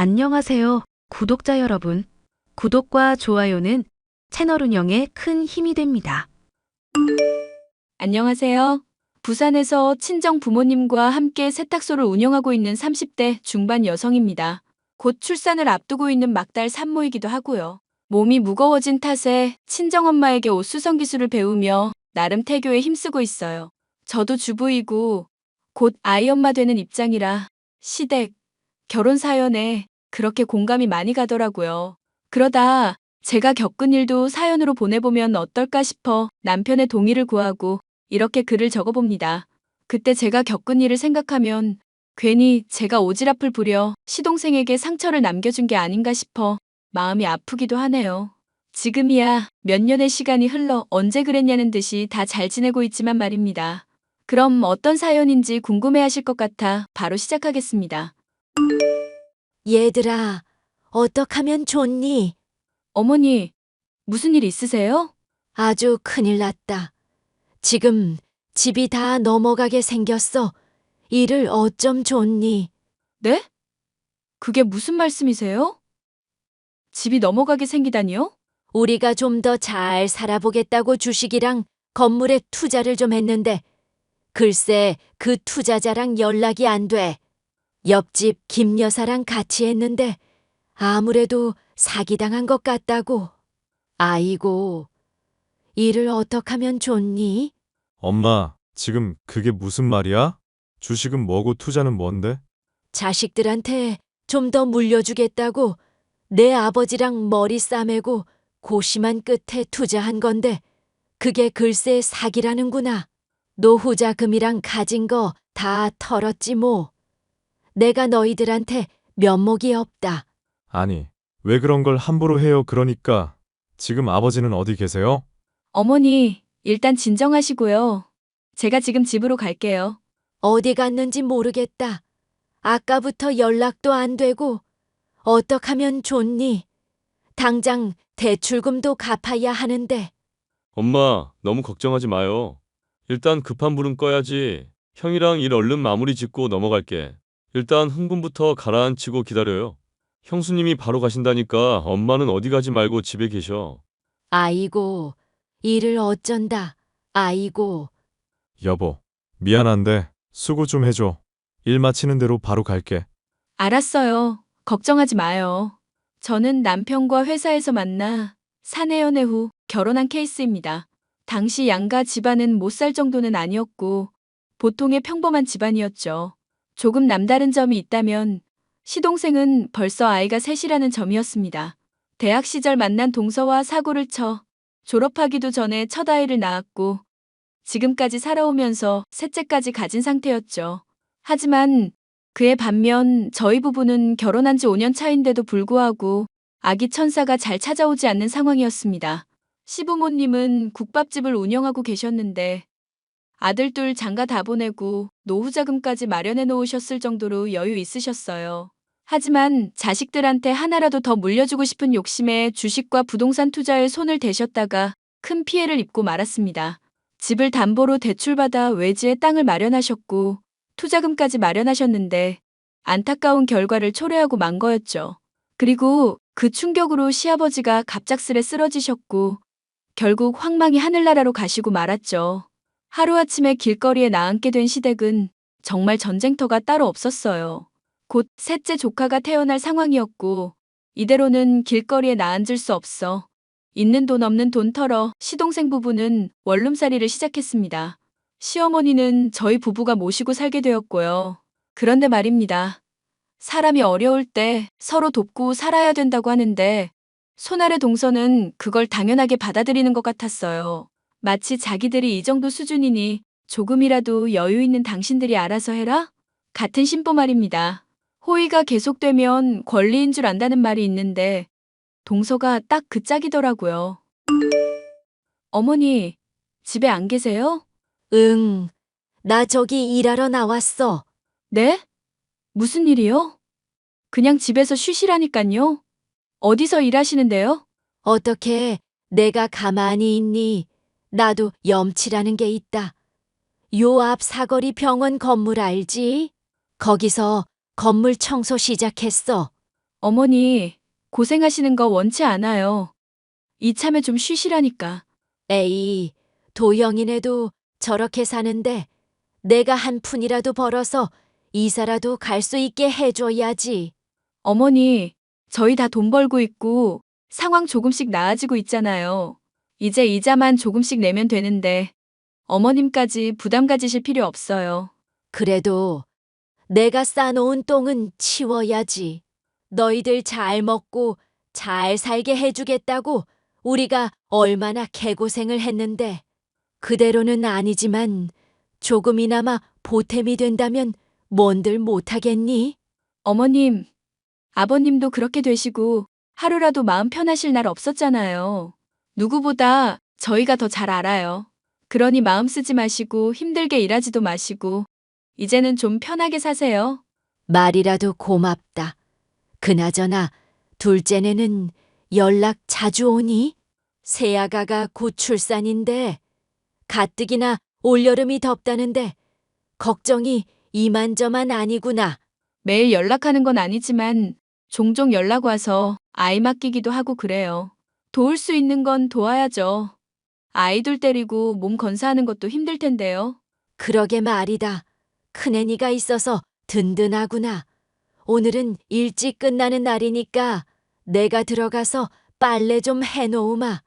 안녕하세요, 구독자 여러분. 구독과 좋아요는 채널 운영에 큰 힘이 됩니다. 안녕하세요. 부산에서 친정 부모님과 함께 세탁소를 운영하고 있는 30대 중반 여성입니다. 곧 출산을 앞두고 있는 막달 산모이기도 하고요. 몸이 무거워진 탓에 친정엄마에게 옷수선 기술을 배우며 나름 태교에 힘쓰고 있어요. 저도 주부이고 곧 아이 엄마 되는 입장이라 시댁, 결혼 사연에 그렇게 공감이 많이 가더라고요. 그러다 제가 겪은 일도 사연으로 보내보면 어떨까 싶어 남편의 동의를 구하고 이렇게 글을 적어봅니다. 그때 제가 겪은 일을 생각하면 괜히 제가 오지랖을 부려 시동생에게 상처를 남겨준 게 아닌가 싶어 마음이 아프기도 하네요. 지금이야 몇 년의 시간이 흘러 언제 그랬냐는 듯이 다 잘 지내고 있지만 말입니다. 그럼 어떤 사연인지 궁금해하실 것 같아 바로 시작하겠습니다. 얘들아, 어떡하면 좋니? 어머니, 무슨 일 있으세요? 아주 큰일 났다. 지금 집이 다 넘어가게 생겼어. 일을 어쩜 좋니? 네? 그게 무슨 말씀이세요? 집이 넘어가게 생기다니요? 우리가 좀 더 잘 살아보겠다고 주식이랑 건물에 투자를 좀 했는데, 글쎄 그 투자자랑 연락이 안 돼. 옆집 김 여사랑 같이 했는데, 아무래도 사기당한 것 같다고. 아이고, 일을 어떡하면 좋니? 엄마, 지금 그게 무슨 말이야? 주식은 뭐고 투자는 뭔데? 자식들한테 좀 더 물려주겠다고 내 아버지랑 머리 싸매고 고심한 끝에 투자한 건데 그게 글쎄 사기라는구나. 노후자금이랑 가진 거 다 털었지 뭐. 내가 너희들한테 면목이 없다. 아니, 왜 그런 걸 함부로 해요? 그러니까 지금 아버지는 어디 계세요? 어머니, 일단 진정하시고요. 제가 지금 집으로 갈게요. 어디 갔는지 모르겠다. 아까부터 연락도 안 되고 어떡하면 좋니? 당장 대출금도 갚아야 하는데. 엄마, 너무 걱정하지 마요. 일단 급한 불은 꺼야지. 형이랑 일 얼른 마무리 짓고 넘어갈게. 일단 흥분부터 가라앉히고 기다려요. 형수님이 바로 가신다니까 엄마는 어디 가지 말고 집에 계셔. 아이고, 일을 어쩐다. 아이고, 여보, 미안한데 수고 좀 해줘. 일 마치는 대로 바로 갈게. 알았어요. 걱정하지 마요. 저는 남편과 회사에서 만나 사내 연애 후 결혼한 케이스입니다. 당시 양가 집안은 못 살 정도는 아니었고 보통의 평범한 집안이었죠. 조금 남다른 점이 있다면 시동생은 벌써 아이가 셋이라는 점이었습니다. 대학 시절 만난 동서와 사고를 쳐 졸업하기도 전에 첫 아이를 낳았고 지금까지 살아오면서 셋째까지 가진 상태였죠. 하지만 그에 반면 저희 부부는 결혼한 지 5년 차인데도 불구하고 아기 천사가 잘 찾아오지 않는 상황이었습니다. 시부모님은 국밥집을 운영하고 계셨는데 아들 둘 장가 다 보내고 노후자금까지 마련해 놓으셨을 정도로 여유 있으셨어요. 하지만 자식들한테 하나라도 더 물려주고 싶은 욕심에 주식과 부동산 투자에 손을 대셨다가 큰 피해를 입고 말았습니다. 집을 담보로 대출받아 외지에 땅을 마련하셨고 투자금까지 마련하셨는데 안타까운 결과를 초래하고 만 거였죠. 그리고 그 충격으로 시아버지가 갑작스레 쓰러지셨고 결국 황망히 하늘나라로 가시고 말았죠. 하루아침에 길거리에 나앉게 된 시댁은 정말 전쟁터가 따로 없었어요. 곧 셋째 조카가 태어날 상황이었고 이대로는 길거리에 나앉을 수 없어 있는 돈 없는 돈 털어 시동생 부부는 원룸살이를 시작했습니다. 시어머니는 저희 부부가 모시고 살게 되었고요. 그런데 말입니다. 사람이 어려울 때 서로 돕고 살아야 된다고 하는데 손아래 동서는 그걸 당연하게 받아들이는 것 같았어요. 마치 자기들이 이 정도 수준이니 조금이라도 여유 있는 당신들이 알아서 해라? 같은 심보 말입니다. 호의가 계속되면 권리인 줄 안다는 말이 있는데 동서가 딱 그 짝이더라고요. 어머니, 집에 안 계세요? 응, 나 저기 일하러 나왔어. 네? 무슨 일이요? 그냥 집에서 쉬시라니깐요. 어디서 일하시는데요? 어떻게 내가 가만히 있니? 나도 염치라는 게 있다. 요 앞 사거리 병원 건물 알지? 거기서 건물 청소 시작했어. 어머니, 고생하시는 거 원치 않아요. 이참에 좀 쉬시라니까. 에이, 도영이네도 저렇게 사는데 내가 한 푼이라도 벌어서 이사라도 갈 수 있게 해줘야지. 어머니, 저희 다 돈 벌고 있고 상황 조금씩 나아지고 있잖아요. 이제 이자만 조금씩 내면 되는데 어머님까지 부담 가지실 필요 없어요. 그래도 내가 싸놓은 똥은 치워야지. 너희들 잘 먹고 잘 살게 해주겠다고 우리가 얼마나 개고생을 했는데 그대로는 아니지만 조금이나마 보탬이 된다면 뭔들 못하겠니? 어머님, 아버님도 그렇게 되시고 하루라도 마음 편하실 날 없었잖아요. 누구보다 저희가 더 잘 알아요. 그러니 마음 쓰지 마시고 힘들게 일하지도 마시고 이제는 좀 편하게 사세요. 말이라도 고맙다. 그나저나 둘째네는 연락 자주 오니? 새아가가 곧 출산인데 가뜩이나 올여름이 덥다는데 걱정이 이만저만 아니구나. 매일 연락하는 건 아니지만 종종 연락 와서 아이 맡기기도 하고 그래요. 도울 수 있는 건 도와야죠. 아이들 때리고 몸 건사하는 것도 힘들 텐데요. 그러게 말이다. 큰애니가 있어서 든든하구나. 오늘은 일찍 끝나는 날이니까 내가 들어가서 빨래 좀 해놓으마.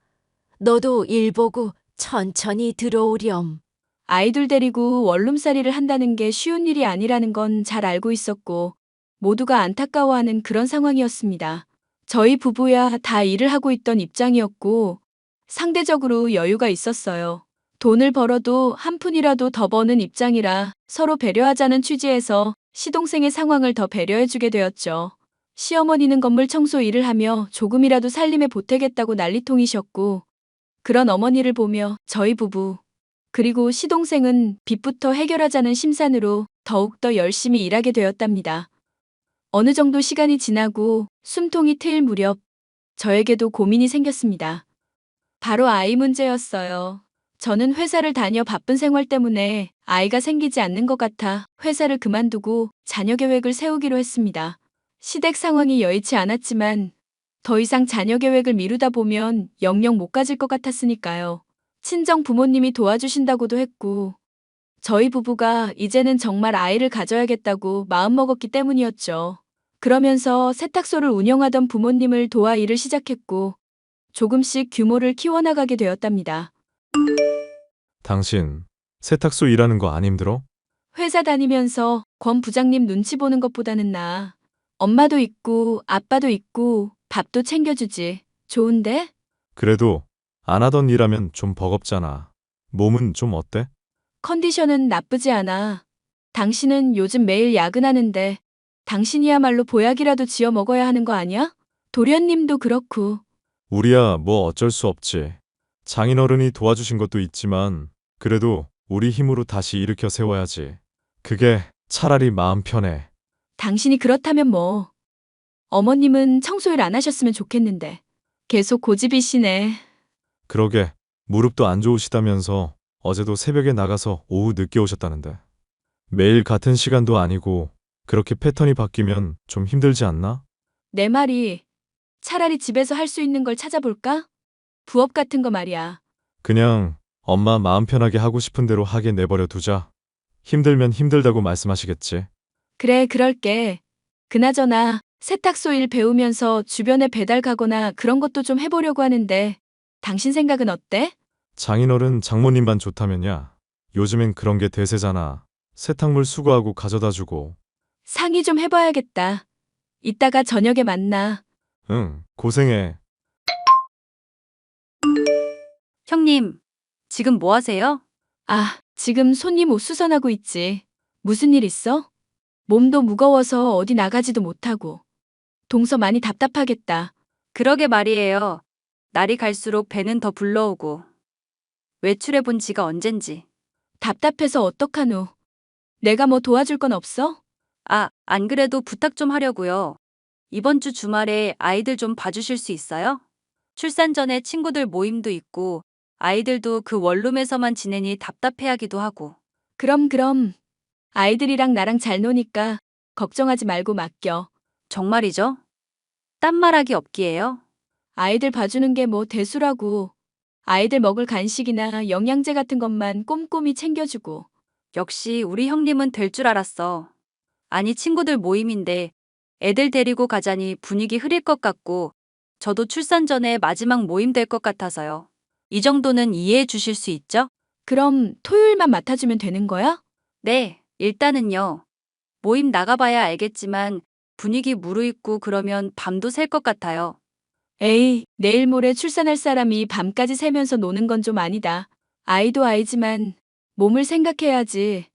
너도 일 보고 천천히 들어오렴. 아이들 데리고 원룸살이를 한다는 게 쉬운 일이 아니라는 건 잘 알고 있었고 모두가 안타까워하는 그런 상황이었습니다. 저희 부부야 다 일을 하고 있던 입장이었고 상대적으로 여유가 있었어요. 돈을 벌어도 한 푼이라도 더 버는 입장이라 서로 배려하자는 취지에서 시동생의 상황을 더 배려해주게 되었죠. 시어머니는 건물 청소 일을 하며 조금이라도 살림에 보태겠다고 난리통이셨고 그런 어머니를 보며 저희 부부 그리고 시동생은 빚부터 해결하자는 심산으로 더욱더 열심히 일하게 되었답니다. 어느 정도 시간이 지나고 숨통이 트일 무렵 저에게도 고민이 생겼습니다. 바로 아이 문제였어요. 저는 회사를 다녀 바쁜 생활 때문에 아이가 생기지 않는 것 같아 회사를 그만두고 자녀 계획을 세우기로 했습니다. 시댁 상황이 여의치 않았지만 더 이상 자녀 계획을 미루다 보면 영영 못 가질 것 같았으니까요. 친정 부모님이 도와주신다고도 했고 저희 부부가 이제는 정말 아이를 가져야겠다고 마음먹었기 때문이었죠. 그러면서 세탁소를 운영하던 부모님을 도와 일을 시작했고 조금씩 규모를 키워나가게 되었답니다. 당신 세탁소 일하는 거 안 힘들어? 회사 다니면서 권 부장님 눈치 보는 것보다는 나아. 엄마도 있고 아빠도 있고 밥도 챙겨주지. 좋은데? 그래도 안 하던 일하면 좀 버겁잖아. 몸은 좀 어때? 컨디션은 나쁘지 않아. 당신은 요즘 매일 야근하는데 당신이야말로 보약이라도 지어 먹어야 하는 거 아니야? 도련님도 그렇고. 우리야 뭐 어쩔 수 없지. 장인어른이 도와주신 것도 있지만 그래도 우리 힘으로 다시 일으켜 세워야지. 그게 차라리 마음 편해. 당신이 그렇다면 뭐. 어머님은 청소일 안 하셨으면 좋겠는데. 계속 고집이시네. 그러게 무릎도 안 좋으시다면서 어제도 새벽에 나가서 오후 늦게 오셨다는데. 매일 같은 시간도 아니고 그렇게 패턴이 바뀌면 좀 힘들지 않나? 내 말이 차라리 집에서 할 수 있는 걸 찾아볼까? 부업 같은 거 말이야. 그냥 엄마 마음 편하게 하고 싶은 대로 하게 내버려 두자. 힘들면 힘들다고 말씀하시겠지. 그래, 그럴게. 그나저나 세탁소 일 배우면서 주변에 배달 가거나 그런 것도 좀 해보려고 하는데 당신 생각은 어때? 장인어른 장모님만 좋다면야. 요즘엔 그런 게 대세잖아. 세탁물 수거하고 가져다 주고. 상의 좀 해봐야겠다. 이따가 저녁에 만나. 응, 고생해. 형님, 지금 뭐 하세요? 아, 지금 손님 옷 수선하고 있지. 무슨 일 있어? 몸도 무거워서 어디 나가지도 못하고. 동서 많이 답답하겠다. 그러게 말이에요. 날이 갈수록 배는 더 불러오고. 외출해 본 지가 언젠지. 답답해서 어떡하노. 내가 뭐 도와줄 건 없어? 아, 안 그래도 부탁 좀 하려고요. 이번 주 주말에 아이들 좀 봐주실 수 있어요? 출산 전에 친구들 모임도 있고 아이들도 그 원룸에서만 지내니 답답해하기도 하고. 그럼. 아이들이랑 나랑 잘 노니까 걱정하지 말고 맡겨. 정말이죠? 딴 말하기 없기에요. 아이들 봐주는 게 뭐 대수라고. 아이들 먹을 간식이나 영양제 같은 것만 꼼꼼히 챙겨주고. 역시 우리 형님은 될 줄 알았어. 아니, 친구들 모임인데 애들 데리고 가자니 분위기 흐릴 것 같고, 저도 출산 전에 마지막 모임 될 것 같아서요. 이 정도는 이해해 주실 수 있죠? 그럼 토요일만 맡아주면 되는 거야? 네, 일단은요. 모임 나가봐야 알겠지만 분위기 무르익고 그러면 밤도 샐 것 같아요. 에이, 내일 모레 출산할 사람이 밤까지 새면서 노는 건 좀 아니다. 아이도 아이지만 몸을 생각해야지.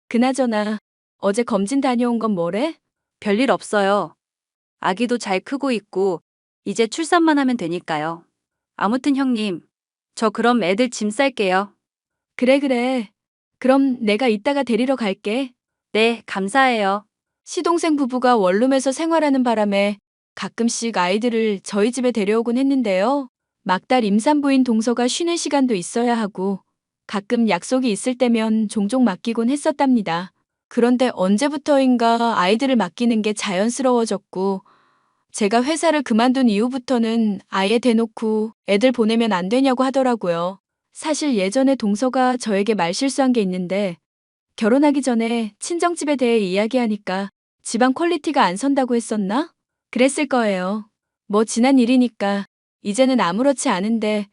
그나저나 어제 검진 다녀온 건 뭐래? 별일 없어요. 아기도 잘 크고 있고 이제 출산만 하면 되니까요. 아무튼 형님, 저 그럼 애들 짐 쌀게요. 그래. 그럼 내가 이따가 데리러 갈게. 네, 감사해요. 시동생 부부가 원룸에서 생활하는 바람에 가끔씩 아이들을 저희 집에 데려오곤 했는데요. 막달 임산부인 동서가 쉬는 시간도 있어야 하고 가끔 약속이 있을 때면 종종 맡기곤 했었답니다. 그런데 언제부터인가 아이들을 맡기는 게 자연스러워졌고 제가 회사를 그만둔 이후부터는 아예 대놓고 애들 보내면 안 되냐고 하더라고요. 사실 예전에 동서가 저에게 말실수한 게 있는데 결혼하기 전에 친정집에 대해 이야기하니까 집안 퀄리티가 안 선다고 했었나? 그랬을 거예요. 뭐 지난 일이니까 이제는 아무렇지 않은데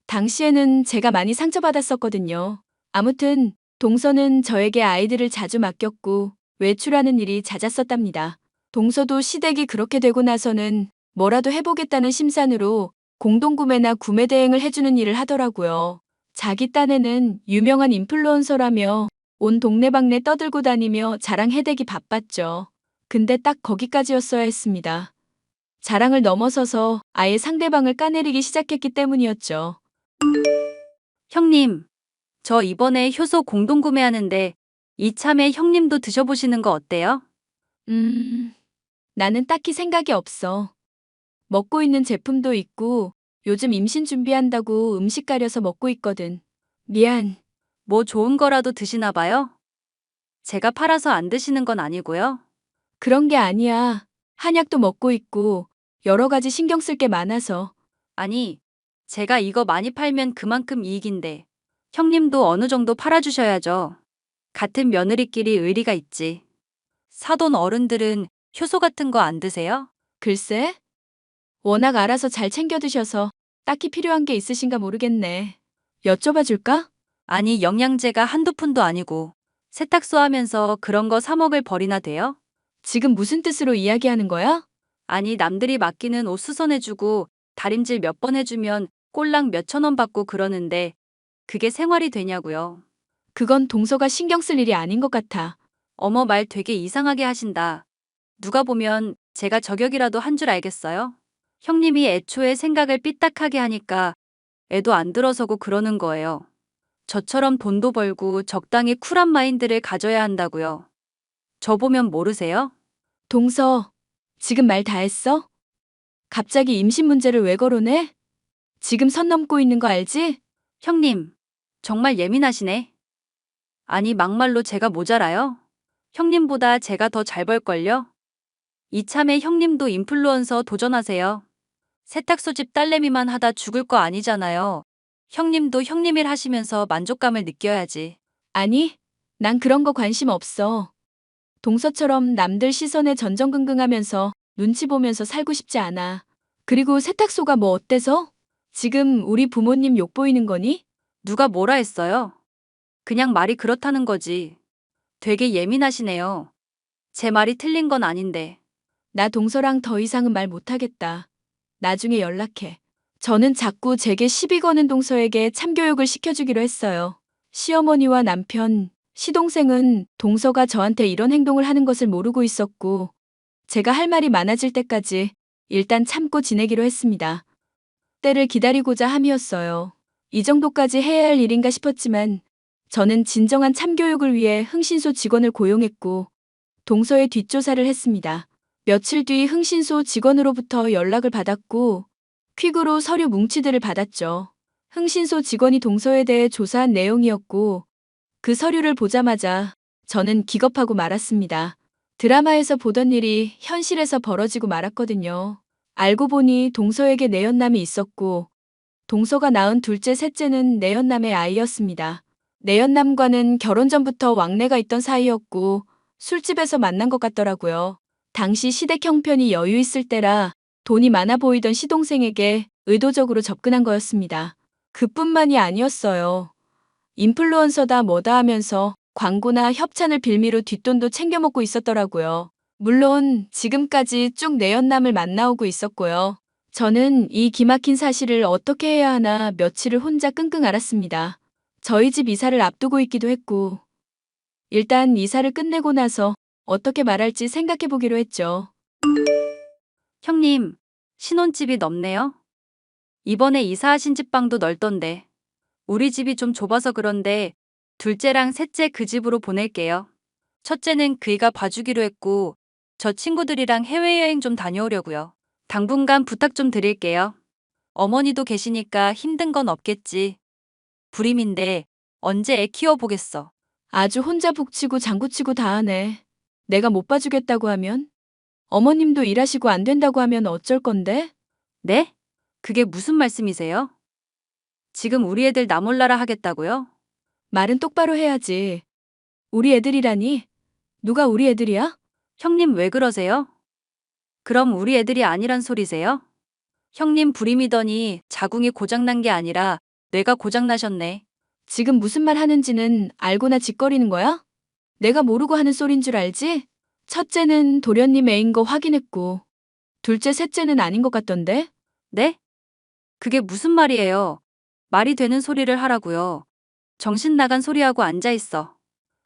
당시에는 제가 많이 상처받았었거든요. 아무튼 동서는 저에게 아이들을 자주 맡겼고 외출하는 일이 잦았었답니다. 동서도 시댁이 그렇게 되고 나서는 뭐라도 해보겠다는 심산으로 공동구매나 구매 대행을 해주는 일을 하더라고요. 자기 딴에는 유명한 인플루언서라며 온 동네방네 떠들고 다니며 자랑해대기 바빴죠. 근데 딱 거기까지였어야 했습니다. 자랑을 넘어서서 아예 상대방을 까내리기 시작했기 때문이었죠. 형님, 저 이번에 효소 공동구매하는데 이참에 형님도 드셔보시는 거 어때요? 나는 딱히 생각이 없어. 먹고 있는 제품도 있고 요즘 임신 준비한다고 음식 가려서 먹고 있거든. 미안. 뭐 좋은 거라도 드시나 봐요? 제가 팔아서 안 드시는 건 아니고요. 그런 게 아니야. 한약도 먹고 있고 여러 가지 신경 쓸 게 많아서. 아니, 제가 이거 많이 팔면 그만큼 이익인데 형님도 어느 정도 팔아주셔야죠. 같은 며느리끼리 의리가 있지. 사돈 어른들은 효소 같은 거 안 드세요? 글쎄? 워낙 알아서 잘 챙겨 드셔서 딱히 필요한 게 있으신가 모르겠네. 여쭤봐 줄까? 아니, 영양제가 한두 푼도 아니고 세탁소 하면서 그런 거 사 먹을 벌이나 돼요? 지금 무슨 뜻으로 이야기하는 거야? 아니, 남들이 맡기는 옷 수선해주고 다림질 몇 번 해주면 꼴랑 몇천 원 받고 그러는데 그게 생활이 되냐고요. 그건 동서가 신경 쓸 일이 아닌 것 같아. 어머, 말 되게 이상하게 하신다. 누가 보면 제가 저격이라도 한 줄 알겠어요? 형님이 애초에 생각을 삐딱하게 하니까 애도 안 들어서고 그러는 거예요. 저처럼 돈도 벌고 적당히 쿨한 마인드를 가져야 한다고요. 저 보면 모르세요? 동서, 지금 말 다 했어? 갑자기 임신 문제를 왜 거론해? 지금 선 넘고 있는 거 알지? 형님, 정말 예민하시네. 아니, 막말로 제가 모자라요? 형님보다 제가 더 잘 벌걸요? 이참에 형님도 인플루언서 도전하세요. 세탁소 집 딸내미만 하다 죽을 거 아니잖아요. 형님도 형님 일 하시면서 만족감을 느껴야지. 아니, 난 그런 거 관심 없어. 동서처럼 남들 시선에 전전긍긍하면서 눈치 보면서 살고 싶지 않아. 그리고 세탁소가 뭐 어때서? 지금 우리 부모님 욕 보이는 거니? 누가 뭐라 했어요? 그냥 말이 그렇다는 거지. 되게 예민하시네요. 제 말이 틀린 건 아닌데. 나 동서랑 더 이상은 말 못하겠다. 나중에 연락해. 저는 자꾸 제게 시비 거는 동서에게 참교육을 시켜주기로 했어요. 시어머니와 남편, 시동생은 동서가 저한테 이런 행동을 하는 것을 모르고 있었고, 제가 할 말이 많아질 때까지 일단 참고 지내기로 했습니다. 때를 기다리고자 함이었어요. 이 정도까지 해야 할 일인가 싶었지만, 저는 진정한 참교육을 위해 흥신소 직원을 고용했고, 동서의 뒷조사를 했습니다. 며칠 뒤 흥신소 직원으로부터 연락을 받았고 퀵으로 서류 뭉치들을 받았죠. 흥신소 직원이 동서에 대해 조사한 내용이었고 그 서류를 보자마자 저는 기겁하고 말았습니다. 드라마에서 보던 일이 현실에서 벌어지고 말았거든요. 알고 보니 동서에게 내연남이 있었고 동서가 낳은 둘째, 셋째는 내연남의 아이였습니다. 내연남과는 결혼 전부터 왕래가 있던 사이였고 술집에서 만난 것 같더라고요. 당시 시댁 형편이 여유 있을 때라 돈이 많아 보이던 시동생에게 의도적으로 접근한 거였습니다. 그뿐만이 아니었어요. 인플루언서다 뭐다 하면서 광고나 협찬을 빌미로 뒷돈도 챙겨 먹고 있었더라고요. 물론 지금까지 쭉 내연남을 만나오고 있었고요. 저는 이 기막힌 사실을 어떻게 해야 하나 며칠을 혼자 끙끙 앓았습니다. 저희 집 이사를 앞두고 있기도 했고 일단 이사를 끝내고 나서 어떻게 말할지 생각해 보기로 했죠. 형님, 신혼집이 넓네요. 이번에 이사하신 집 방도 넓던데. 우리 집이 좀 좁아서 그런데 둘째랑 셋째 그 집으로 보낼게요. 첫째는 그이가 봐주기로 했고 저 친구들이랑 해외여행 좀 다녀오려고요. 당분간 부탁 좀 드릴게요. 어머니도 계시니까 힘든 건 없겠지. 불임인데 언제 애 키워보겠어. 아주 혼자 북치고 장구치고 다 하네. 내가 못 봐주겠다고 하면? 어머님도 일하시고 안 된다고 하면 어쩔 건데? 네? 그게 무슨 말씀이세요? 지금 우리 애들 나 몰라라 하겠다고요? 말은 똑바로 해야지. 우리 애들이라니? 누가 우리 애들이야? 형님 왜 그러세요? 그럼 우리 애들이 아니란 소리세요? 형님 불임이더니 자궁이 고장난 게 아니라 뇌가 고장나셨네. 지금 무슨 말 하는지는 알고나 짓거리는 거야? 내가 모르고 하는 소린 줄 알지? 첫째는 도련님 애인 거 확인했고, 둘째, 셋째는 아닌 것 같던데? 네? 그게 무슨 말이에요? 말이 되는 소리를 하라고요. 정신 나간 소리하고 앉아있어.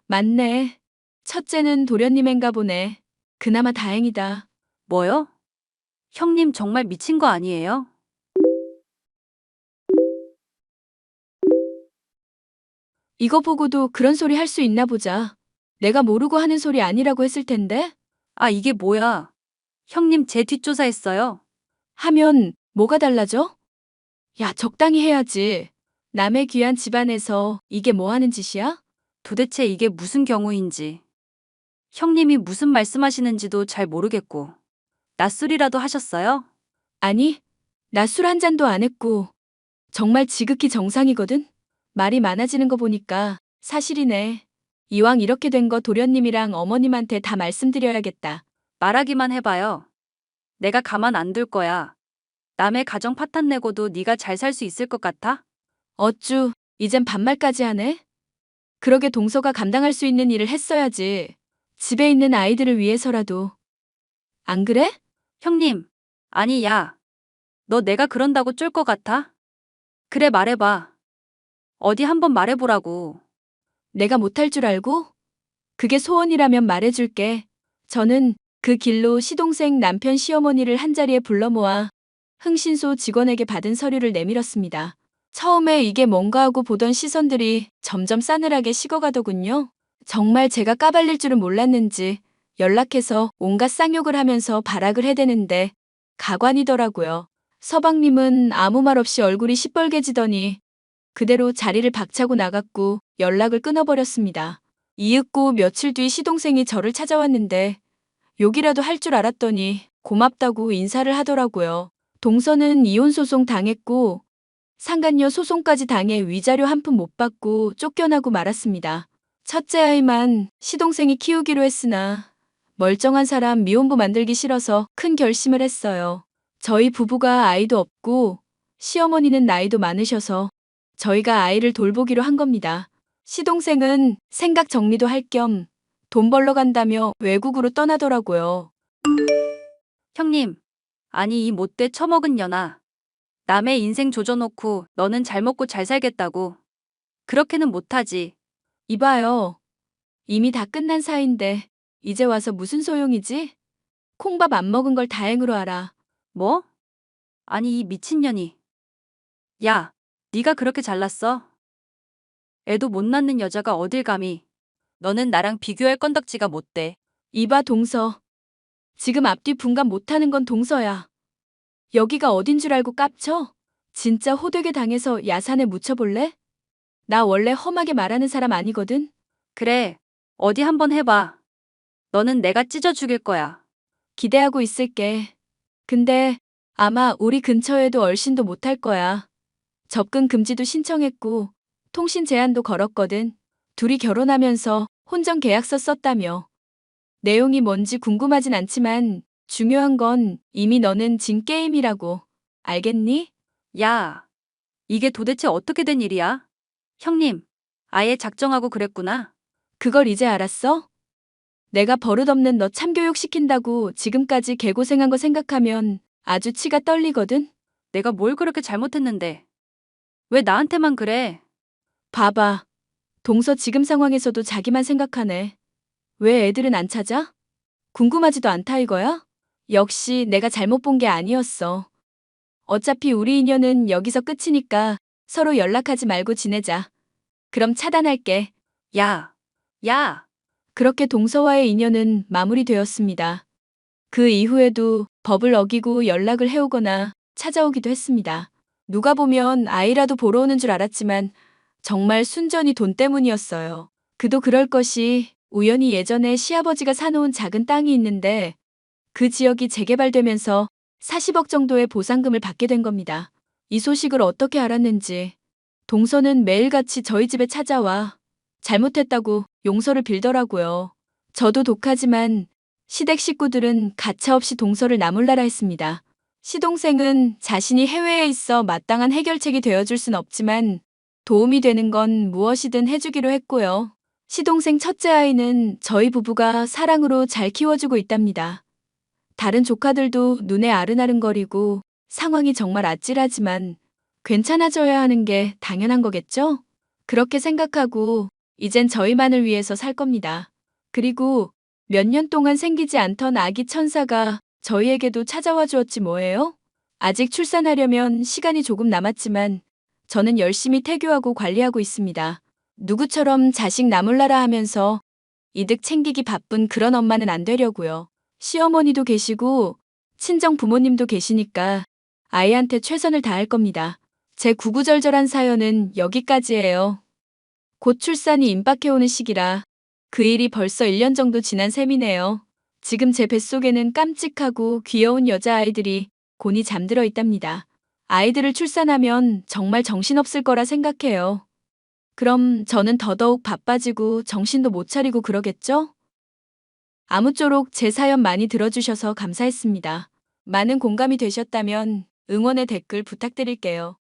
맞네. 첫째는 도련님 애인가 보네. 그나마 다행이다. 뭐요? 형님 정말 미친 거 아니에요? 이거 보고도 그런 소리 할 수 있나 보자. 내가 모르고 하는 소리 아니라고 했을 텐데? 아, 이게 뭐야? 형님 제 뒷조사했어요. 하면 뭐가 달라져? 야, 적당히 해야지. 남의 귀한 집안에서 이게 뭐 하는 짓이야? 도대체 이게 무슨 경우인지. 형님이 무슨 말씀하시는지도 잘 모르겠고. 낯술이라도 하셨어요? 아니, 나 술 한 잔도 안 했고, 정말 지극히 정상이거든? 말이 많아지는 거 보니까 사실이네. 이왕 이렇게 된 거 도련님이랑 어머님한테 다 말씀드려야겠다. 말하기만 해봐요. 내가 가만 안 둘 거야. 남의 가정 파탄 내고도 네가 잘 살 수 있을 것 같아? 어쭈, 이젠 반말까지 하네? 그러게 동서가 감당할 수 있는 일을 했어야지. 집에 있는 아이들을 위해서라도. 안 그래? 형님, 아니 야. 너 내가 그런다고 쫄 것 같아? 그래 말해봐. 어디 한번 말해보라고. 내가 못할 줄 알고? 그게 소원이라면 말해줄게. 저는 그 길로 시동생 남편 시어머니를 한자리에 불러 모아 흥신소 직원에게 받은 서류를 내밀었습니다. 처음에 이게 뭔가 하고 보던 시선들이 점점 싸늘하게 식어가더군요. 정말 제가 까발릴 줄은 몰랐는지 연락해서 온갖 쌍욕을 하면서 발악을 해대는데 가관이더라고요. 서방님은 아무 말 없이 얼굴이 시뻘개지더니 그대로 자리를 박차고 나갔고 연락을 끊어버렸습니다. 이윽고 며칠 뒤 시동생이 저를 찾아왔는데 욕이라도 할 줄 알았더니 고맙다고 인사를 하더라고요. 동서는 이혼소송 당했고 상간녀 소송까지 당해 위자료 한 푼 못 받고 쫓겨나고 말았습니다. 첫째 아이만 시동생이 키우기로 했으나 멀쩡한 사람 미혼부 만들기 싫어서 큰 결심을 했어요. 저희 부부가 아이도 없고 시어머니는 나이도 많으셔서 저희가 아이를 돌보기로 한 겁니다. 시동생은 생각 정리도 할 겸 돈 벌러 간다며 외국으로 떠나더라고요. 형님, 아니 이 못돼 처먹은 년아. 남의 인생 조져놓고 너는 잘 먹고 잘 살겠다고. 그렇게는 못하지. 이봐요. 이미 다 끝난 사이인데 이제 와서 무슨 소용이지? 콩밥 안 먹은 걸 다행으로 알아. 뭐? 아니 이 미친년이. 야, 네가 그렇게 잘났어? 애도 못 낳는 여자가 어딜 감히. 너는 나랑 비교할 건덕지가 못 돼. 이봐 동서. 지금 앞뒤 분간 못하는 건 동서야. 여기가 어딘 줄 알고 깝쳐? 진짜 호되게 당해서 야산에 묻혀볼래? 나 원래 험하게 말하는 사람 아니거든? 그래, 어디 한번 해봐. 너는 내가 찢어 죽일 거야. 기대하고 있을게. 근데 아마 우리 근처에도 얼씬도 못할 거야. 접근 금지도 신청했고 통신 제한도 걸었거든. 둘이 결혼하면서 혼전 계약서 썼다며. 내용이 뭔지 궁금하진 않지만 중요한 건 이미 너는 진 게임이라고. 알겠니? 야, 이게 도대체 어떻게 된 일이야? 형님, 아예 작정하고 그랬구나. 그걸 이제 알았어? 내가 버릇없는 너 참교육 시킨다고 지금까지 개고생한 거 생각하면 아주 치가 떨리거든? 내가 뭘 그렇게 잘못했는데. 왜 나한테만 그래? 봐봐. 동서 지금 상황에서도 자기만 생각하네. 왜 애들은 안 찾아? 궁금하지도 않다 이거야? 역시 내가 잘못 본 게 아니었어. 어차피 우리 인연은 여기서 끝이니까 서로 연락하지 말고 지내자. 그럼 차단할게. 야, 야, 그렇게 동서와의 인연은 마무리되었습니다. 그 이후에도 법을 어기고 연락을 해오거나 찾아오기도 했습니다. 누가 보면 아이라도 보러 오는 줄 알았지만 정말 순전히 돈 때문이었어요. 그도 그럴 것이 우연히 예전에 시아버지가 사놓은 작은 땅이 있는데 그 지역이 재개발되면서 40억 정도의 보상금을 받게 된 겁니다. 이 소식을 어떻게 알았는지 동서는 매일같이 저희 집에 찾아와 잘못했다고 용서를 빌더라고요. 저도 독하지만 시댁 식구들은 가차없이 동서를 나몰라라 했습니다. 시동생은 자신이 해외에 있어 마땅한 해결책이 되어줄 순 없지만 도움이 되는 건 무엇이든 해주기로 했고요. 시동생 첫째 아이는 저희 부부가 사랑으로 잘 키워주고 있답니다. 다른 조카들도 눈에 아른아른거리고 상황이 정말 아찔하지만 괜찮아져야 하는 게 당연한 거겠죠? 그렇게 생각하고 이젠 저희만을 위해서 살 겁니다. 그리고 몇 년 동안 생기지 않던 아기 천사가 저희에게도 찾아와 주었지 뭐예요? 아직 출산하려면 시간이 조금 남았지만 저는 열심히 태교하고 관리하고 있습니다. 누구처럼 자식 나몰라라 하면서 이득 챙기기 바쁜 그런 엄마는 안 되려고요. 시어머니도 계시고 친정 부모님도 계시니까 아이한테 최선을 다할 겁니다. 제 구구절절한 사연은 여기까지예요. 곧 출산이 임박해오는 시기라 그 일이 벌써 1년 정도 지난 셈이네요. 지금 제 뱃속에는 깜찍하고 귀여운 여자아이들이 곤히 잠들어 있답니다. 아이들을 출산하면 정말 정신없을 거라 생각해요. 그럼 저는 더더욱 바빠지고 정신도 못 차리고 그러겠죠? 아무쪼록 제 사연 많이 들어주셔서 감사했습니다. 많은 공감이 되셨다면 응원의 댓글 부탁드릴게요.